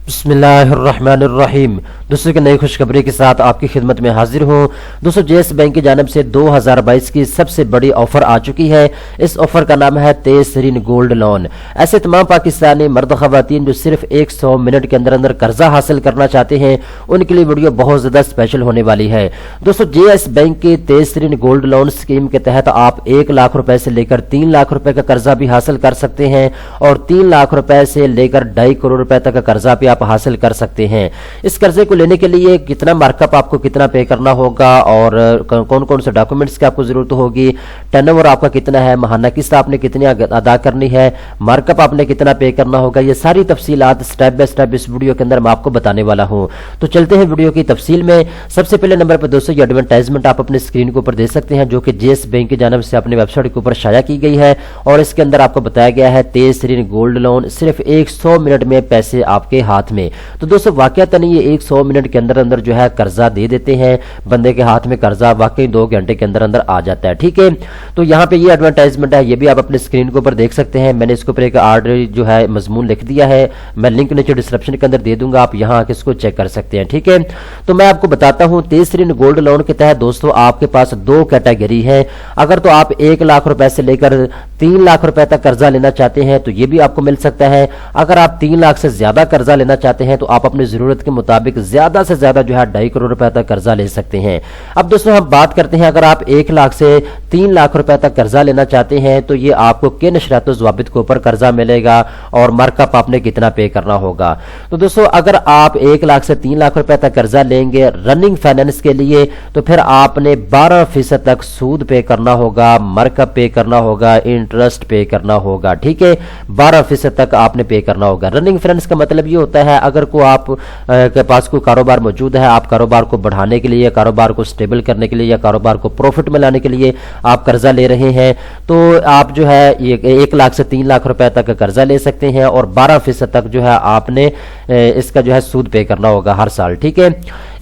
बिस्मिल्लाहिर्रहमानिर्रहीम। दोस्तों की नई खुशखबरी के साथ आपकी खिदमत में हाजिर हूँ। दोस्तों जेएस बैंक की जानिब से 2022 की सबसे बड़ी ऑफर आ चुकी है। इस ऑफर का नाम है तेज तरीन गोल्ड लोन। ऐसे तमाम पाकिस्तानी मर्द खवातीन जो सिर्फ 100 मिनट के अंदर अंदर कर्जा हासिल करना चाहते हैं उनके लिए वीडियो बहुत ज्यादा स्पेशल होने वाली है। दोस्तों जेएस बैंक की तेज तरीन गोल्ड लोन स्कीम के तहत आप 1 लाख रुपए से लेकर 3 लाख रुपए का कर्जा भी हासिल कर सकते हैं और 3 लाख रुपए से लेकर 2.5 करोड़ रुपए तक का कर्जा भी आप हासिल कर सकते हैं। इस कर्जे को लेने के लिए कितना मार्कअप आपको कितना पे करना होगा और कौन कौन से डॉक्यूमेंट्स की आपको जरूरत होगी, टर्नओवर आपका कितना है, माहाना किस्त आपने कितनी अदा करनी है, मार्कअप आपने कितना पे करना होगा, ये सारी तफसीलात स्टेप बाय स्टेप इस वीडियो के अंदर मैं आपको बताने वाला हूं। तो चलते हैं वीडियो की तफसील में। सबसे पहले नंबर पर दोस्तों ये एडवर्टाइजमेंट आप अपने स्क्रीन के ऊपर देख सकते हैं जो कि जेएस बैंक की जानिब से अपनी वेबसाइट के ऊपर शाया की गई है और इसके अंदर आपको बताया गया है तेज तरीन गोल्ड लोन सिर्फ 100 मिनट में पैसे आपके हाथ में। तो दोस्तों वाकई ये 100 मिनट के अंदर अंदर जो है कर्जा दे देते हैं, बंदे के हाथ में कर्जा वाकई 2 घंटे के अंदर अंदर आ जाता है। ठीक है, तो यहाँ पे ये एडवर्टाइजमेंट है, ये भी आप अपने स्क्रीन के ऊपर देख सकते हैं। मैंने इसके ऊपर एक आर्डर जो है मजमून लिख दिया है, मैं लिंक नीचे डिस्क्रिप्शन के अंदर दे दूंगा, आप यहाँ आके इसको चेक कर सकते हैं। ठीक है, तो मैं आपको बताता हूँ तेज तरीन गोल्ड लोन के तहत दोस्तों आपके पास 2 कैटेगरी है। अगर तो आप 1 लाख रुपए से लेकर 3 लाख रुपए तक कर्जा लेना चाहते हैं तो ये भी आपको मिल सकता है। अगर आप 3 लाख से ज्यादा कर्जा लेना चाहते हैं तो आप अपनी जरूरत के मुताबिक ज्यादा से ज्यादा जो है 2.5 करोड़ रुपए तक कर्जा ले सकते हैं। अब दोस्तों हम बात करते हैं, अगर आप 1 लाख से 3 लाख रुपए तक कर्जा लेना चाहते हैं तो ये आपको किन शर्त ज़वाबित के ऊपर कर्जा मिलेगा और मार्कअप आपने कितना पे करना होगा। तो दोस्तों अगर आप 1 लाख से 3 लाख रुपए तक कर्जा लेंगे रनिंग फाइनेंस के लिए तो फिर आपने 12% तक सूद पे करना होगा, मार्कअप पे करना होगा, इंटरेस्ट पे करना होगा। ठीक है, 12% तक आपने पे करना होगा। रनिंग फाइनेंस का मतलब ये होता है अगर को आप के पास कोई कारोबार मौजूद है, आप कारोबार को बढ़ाने के लिए, कारोबार को स्टेबल करने के लिए या कारोबार को प्रॉफिट में लाने के लिए आप कर्जा ले रहे हैं तो आप जो है 1 लाख से 3 लाख रुपए तक कर्जा ले सकते हैं और 12% तक जो है आपने इसका जो है सूद पे करना होगा हर साल। ठीक है,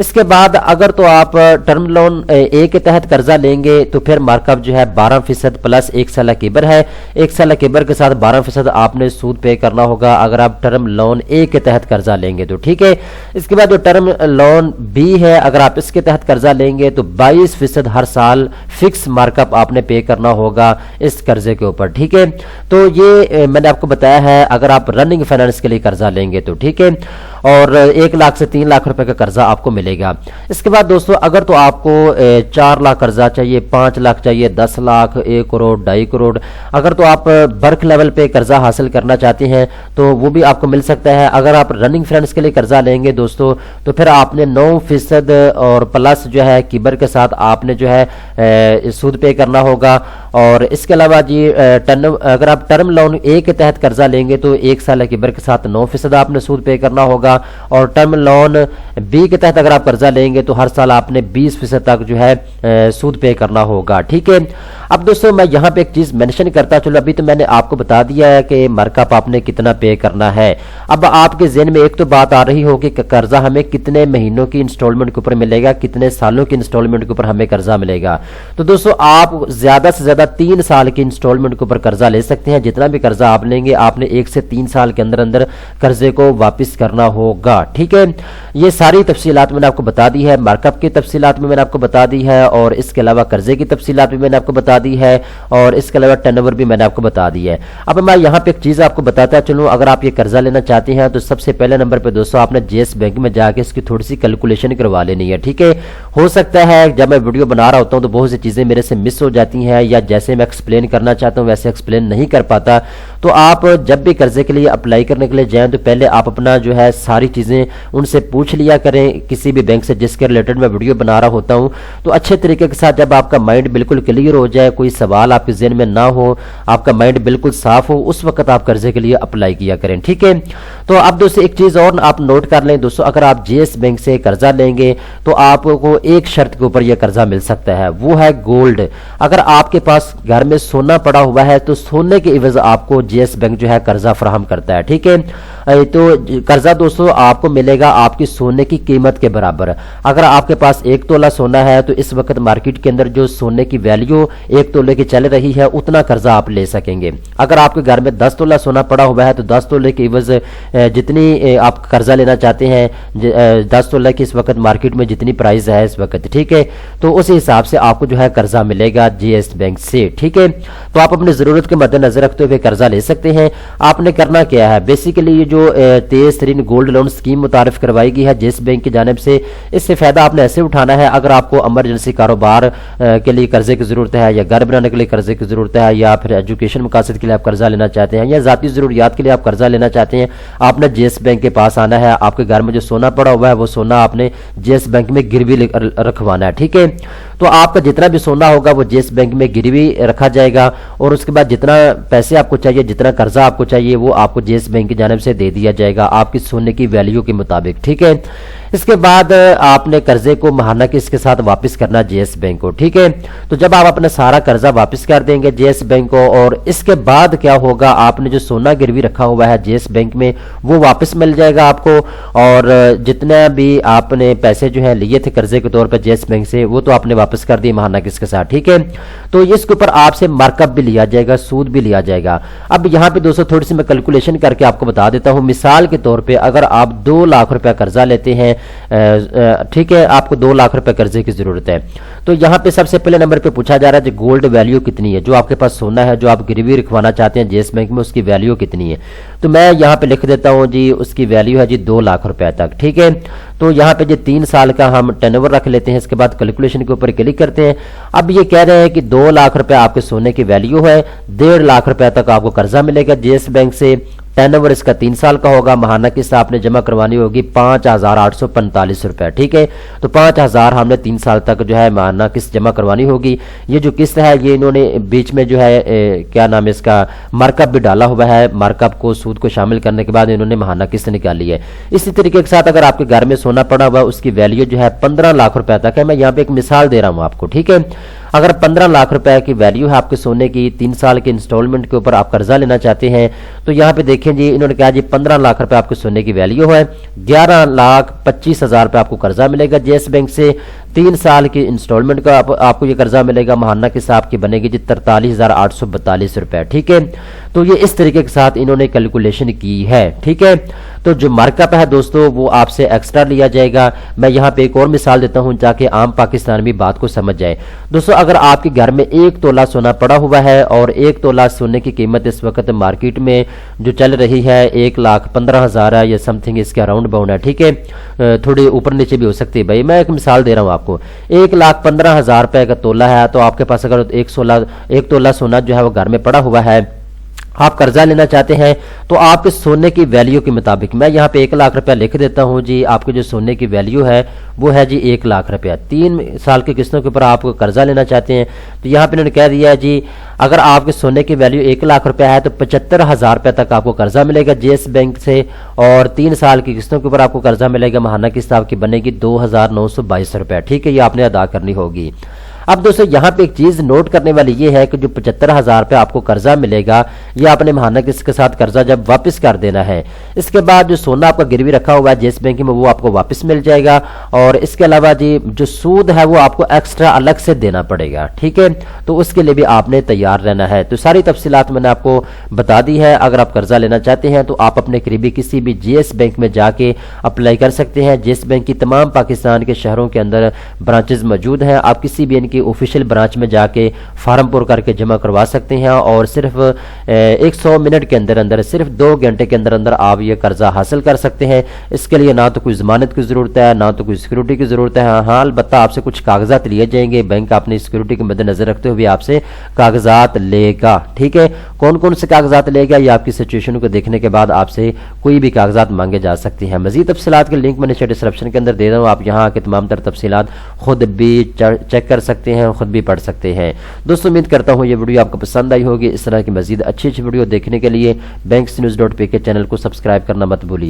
इसके बाद अगर तो आप टर्म लोन ए के तहत कर्जा लेंगे तो फिर मार्कअप जो है 12% प्लस 1 साल केबर है, 1 साल केबर के साथ 12% आपने सूद पे करना होगा अगर आप टर्म लोन ए के तहत कर्जा लेंगे तो। ठीक है, इसके बाद जो टर्म लोन बी है अगर आप इसके तहत कर्जा लेंगे तो 22% हर साल फिक्स मार्कअप आपने पे करना होगा इस कर्जे के ऊपर। ठीक है, तो ये मैंने आपको बताया है अगर आप रनिंग फाइनेंस के लिए कर्जा लेंगे तो। ठीक है, और 1 लाख से 3 लाख रुपए का कर्जा आपको मिलेगा। इसके बाद दोस्तों अगर तो आपको 4 लाख कर्जा चाहिए, 5 लाख चाहिए, 10 लाख, 1 करोड़, 2.5 करोड़, अगर तो आप बल्क लेवल पे कर्जा हासिल करना चाहते हैं तो वो भी आपको मिल सकता है। अगर आप रनिंग फाइनेंस के लिए कर्जा लेंगे दोस्तों तो फिर आपने 9% और प्लस जो है किबर के साथ आपने जो है सूद पे करना होगा। और इसके अलावा जी अगर आप टर्म लोन ए के तहत कर्जा लेंगे तो 1 साल किबर के साथ 9% आपने सूद पे करना होगा और टर्म लोन बी के तहत अगर आप कर्जा लेंगे तो हर साल आपने 20% तक जो है सूद पे करना होगा। ठीक है, अब दोस्तों मैं यहाँ पे एक चीज मेंशन करता चलो, अभी तो मैंने आपको बता दिया है कि मार्कअप आपने कितना पे करना है। अब आपके ज़हन में एक तो बात आ रही होगी कि कर्जा हमें कितने महीनों की इंस्टॉलमेंट के ऊपर मिलेगा, कितने सालों की इंस्टॉलमेंट के ऊपर हमें कर्जा मिलेगा। तो दोस्तों आप ज्यादा से ज्यादा 3 साल की इंस्टॉलमेंट के ऊपर कर्जा ले सकते हैं। जितना भी कर्जा आप लेंगे आपने 1 से 3 साल के अंदर अंदर कर्जे को वापिस करना होगा। ठीक है, ये सारी तफसीलात मैंने आपको बता दी है, मार्कअप की तफसीलात में मैंने आपको बता दी है और इसके अलावा कर्जे की तफसीलात भी मैंने आपको बता दी है और इसके अलावा टर्नओवर भी मैंने आपको बता दी है। अब मैं यहाँ पे एक चीज आपको बताता चलूं, अगर आप ये कर्जा लेना चाहते हैं तो सबसे पहले नंबर पे दोस्तों आपने जेएस बैंक में जाके इसकी थोड़ी सी कैलकुलेशन करवा लेनी है। ठीक है, हो सकता है जब मैं वीडियो बना रहा होता हूँ तो बहुत सी चीजें मेरे से मिस हो जाती हैं या जैसे मैं एक्सप्लेन करना चाहता हूँ वैसे एक्सप्लेन नहीं कर पाता। तो आप जब भी कर्जे के लिए अप्लाई करने के लिए जाएं तो पहले आप अपना जो है सारी चीजें उनसे पूछ लिया करें किसी भी बैंक से जिसके रिलेटेड मैं वीडियो बना रहा होता हूं। तो अच्छे तरीके के साथ जब आपका माइंड बिल्कुल क्लियर हो जाए, कोई सवाल आपके ज़हन में ना हो, आपका माइंड बिल्कुल साफ हो, उस वक्त आप कर्जे के लिए अप्लाई किया करें। ठीक है, तो अब दोस्तों एक चीज और आप नोट कर लें दोस्तों, अगर आप जेएस बैंक से कर्जा लेंगे तो आपको एक शर्त के ऊपर यह कर्जा मिल सकता है, वो है गोल्ड। अगर आपके पास घर में सोना पड़ा हुआ है तो सोने के इवज आपको जेएस बैंक जो है कर्जा फराहम करता है। ठीक है, تو कर्जा दोस्तों आपको मिलेगा आपकी सोने की कीमत के बराबर। अगर आपके पास 1 तोला सोना है तो इस वक्त मार्केट के अंदर जो सोने की वैल्यू 1 तोले की चल रही है उतना कर्जा आप ले सकेंगे। अगर आपके घर में 10 तोला सोना पड़ा हुआ है तो 10 तोले की इवज जितनी आप कर्जा लेना चाहते हैं 10 तोले की इस वक्त मार्केट में जितनी प्राइस है इस वक्त, ठीक है, तो उस हिसाब से आपको जो है कर्जा मिलेगा जीएस बैंक से, ठीक है। तो आप अपनी जरूरत के मद्देनजर रखते हुए कर्जा ले सकते हैं। आपने करना क्या है, बेसिकली ये जो तेज तरीन गोल्ड लोन स्कीम मुतारिफ करवाई गई है जीएस बैंक की जानिब से, इससे फायदा आपने ऐसे उठाना है अगर आपको इमरजेंसी कारोबार के लिए कर्जे की जरूरत है, या घर बनाने के लिए कर्जे की जरूरत है, या फिर एजुकेशन मकासद के लिए आप कर्जा लेना चाहते हैं, या जाती जरूरियात के लिए आप कर्जा लेना चाहते हैं, आपने जीएस बैंक के पास आना है। आपके घर में जो सोना पड़ा हुआ है वो सोना आपने जीएस बैंक में गिरवी रखवाना है, ठीक है। तो आपका जितना भी सोना होगा वो जीएस बैंक में गिरवी रखा जाएगा और उसके बाद जितना पैसे आपको चाहिए, जितना कर्जा आपको चाहिए वो आपको जीएस बैंक की जानिब से दे दिया जाएगा आपकी सोने की वैल्यू के मुताबिक, ठीक है। इसके बाद आपने कर्जे को महाना किस्त के साथ वापस करना जीएस बैंक को, ठीक है। तो जब आप अपना सारा कर्जा वापस कर देंगे जीएस बैंक को, और इसके बाद क्या होगा, आपने जो सोना गिरवी रखा हुआ है जीएस बैंक में वो वापस मिल जाएगा आपको, और जितना भी आपने पैसे जो है लिए थे कर्जे के तौर पर जीएस बैंक से वो तो आपने वापस कर दिए महाना किस्त के साथ, ठीक है। तो इसके ऊपर आपसे मार्कअप भी लिया जाएगा, सूद भी लिया जाएगा। अब यहाँ पे दोस्तों थोड़ी सी मैं कैलकुलेशन करके आपको बता देता हूँ। मिसाल के तौर पे अगर आप 2 लाख रुपया कर्जा लेते हैं, ठीक है, आपको 2 लाख रुपए कर्जे की जरूरत है, तो यहाँ पे सबसे पहले नंबर पे पूछा जा रहा है गोल्ड वैल्यू कितनी है, जो आपके पास सोना है जो आप गिरवी रखवाना चाहते हैं जीएस बैंक में उसकी वैल्यू कितनी है। तो मैं यहाँ पे लिख देता हूँ जी उसकी वैल्यू है जी 2 लाख रुपए तक, ठीक है। तो यहाँ पे जी 3 साल का हम टर्नओवर रख लेते हैं, इसके बाद कैलकुलेशन के ऊपर क्लिक करते हैं। अब ये कह रहे हैं कि 2 लाख रुपए आपके सोने की वैल्यू है, 1.5 लाख रुपए तक आपको कर्जा मिलेगा जीएस बैंक से। टर्नओवर इसका 3 साल का होगा, महाना किस्त आपने जमा करवानी होगी 5,845 रुपए, ठीक है। तो 5,000 हमने 3 साल तक जो है महाना किस्त जमा करवानी होगी। ये जो किस्त है ये इन्होंने बीच में जो है क्या नाम है इसका मार्कअप भी डाला हुआ है, मार्कअप को सूद को शामिल करने के बाद इन्होंने महाना किस्त निकाली है। इसी तरीके के साथ अगर आपके घर में सोना पड़ा हुआ उसकी वैल्यू जो है 15 लाख रुपए तक है। मैं यहाँ पे एक मिसाल दे रहा हूँ आपको, ठीक है। अगर 15 लाख रुपए की वैल्यू है आपके सोने की, 3 साल के इंस्टॉलमेंट के ऊपर आप कर्जा लेना चाहते हैं, तो यहाँ पे देखें जी इन्होंने कहा जी 15 लाख रुपए आपके सोने की वैल्यू है, 11,25,000 रुपए आपको कर्जा मिलेगा जीएस बैंक से। 3 साल की इंस्टॉलमेंट का आपको ये कर्जा मिलेगा, महाना किस्त आपकी बनेगी जी 43,842 रुपए, ठीक है। तो ये इस तरीके के साथ इन्होंने कैलकुलेशन की है, ठीक है। तो जो मार्कअप है दोस्तों वो आपसे एक्स्ट्रा लिया जाएगा। मैं यहाँ पे एक और मिसाल देता हूँ ताकि आम पाकिस्तान भी बात को समझ जाए। दोस्तों अगर आपके घर में 1 तोला सोना पड़ा हुआ है और 1 तोला सोने की कीमत इस वक्त मार्केट में जो चल रही है 1,15,000 है या समथिंग इसके अराउंड बाउंड है, ठीक है, थोड़ी ऊपर नीचे भी हो सकती है भाई। मैं एक मिसाल दे रहा हूँ आपको, 1,15,000 रुपए का तोला है, तो आपके पास अगर 1 तोला सोना जो है वो घर में पड़ा हुआ है, आप कर्जा लेना चाहते हैं, तो आपके सोने की वैल्यू के मुताबिक मैं यहाँ पे 1 लाख रुपया लिख देता हूँ जी। आपके जो सोने की वैल्यू है वो है जी 1 लाख रुपया। 3 साल की किस्तों के ऊपर आप कर्जा लेना चाहते हैं, तो यहाँ पे इन्होंने कह दिया है जी अगर आपके सोने की वैल्यू 1 लाख रुपया है तो 75,000 रुपये तक आपको कर्जा मिलेगा जीएस बैंक से, और 3 साल की किस्तों के ऊपर आपको कर्जा मिलेगा, महाना किस्त आपकी बनेगी 2,922 रुपये, ठीक है, ये आपने अदा करनी होगी। अब दोस्तों यहाँ पे एक चीज नोट करने वाली ये है कि जो 75,000 रुपये आपको कर्जा मिलेगा ये आपने महाना किस्त के साथ कर्जा जब वापस कर देना है, इसके बाद जो सोना आपका गिरवी रखा हुआ है जीएस बैंक में वो आपको वापस मिल जाएगा, और इसके अलावा जी जो सूद है वो आपको एक्स्ट्रा अलग से देना पड़ेगा, ठीक है। तो उसके लिए भी आपने तैयार रहना है। तो सारी तफसीलात मैंने आपको बता दी है। अगर आप कर्जा लेना चाहते हैं तो आप अपने करीबी किसी भी जीएस बैंक में जाके अप्लाई कर सकते हैं। जीएस बैंक की तमाम पाकिस्तान के शहरों के अंदर ब्रांचेज मौजूद हैं। आप किसी भी की ऑफिशियल ब्रांच में जाके फार्म पुर करके जमा करवा सकते हैं, और सिर्फ 100 मिनट के अंदर अंदर, सिर्फ 2 घंटे के अंदर अंदर आप ये कर्जा हासिल कर सकते हैं। इसके लिए ना तो कोई जमानत की जरूरत है, ना तो कोई सिक्योरिटी की जरूरत है। हाँ, अलबत्ता आपसे कुछ कागजात लिए जाएंगे, बैंक अपनी सिक्योरिटी के मद्देनजर रखते हुए आपसे कागजात लेगा, ठीक है। कौन कौन से कागजात लेगा ये आपकी सिचुएशन को देखने के बाद आपसे कोई भी कागजात मांगे जा सकते हैं। मजीद तफसीलात के लिंक मैंने डिस्क्रिप्शन के अंदर दे रहा हूँ, आप यहाँ आके तमाम तर तफसीलात खुद भी चेक कर सकते हैं, खुद भी पढ़ सकते हैं। दोस्तों उम्मीद करता हूँ ये वीडियो आपको पसंद आई होगी। इस तरह की मजीद अच्छी अच्छी वीडियो देखने के लिए banksnews.pk चैनल को सब्सक्राइब करना मत भूलिए।